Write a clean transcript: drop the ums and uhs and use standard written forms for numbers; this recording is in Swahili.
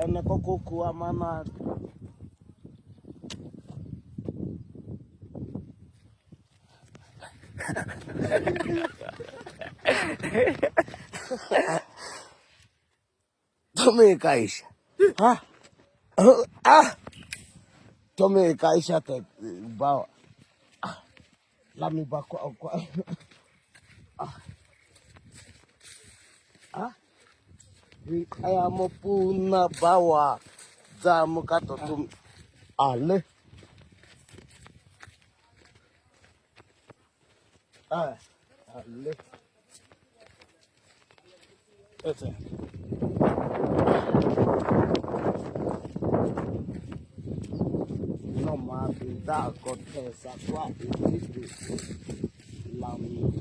nakokuwa mana tumekaisha tumekaisha te bawa lami bakwa kaya mo puna bawa zamu kato tum ale ale ete no ma vida kotesa kwa iti lami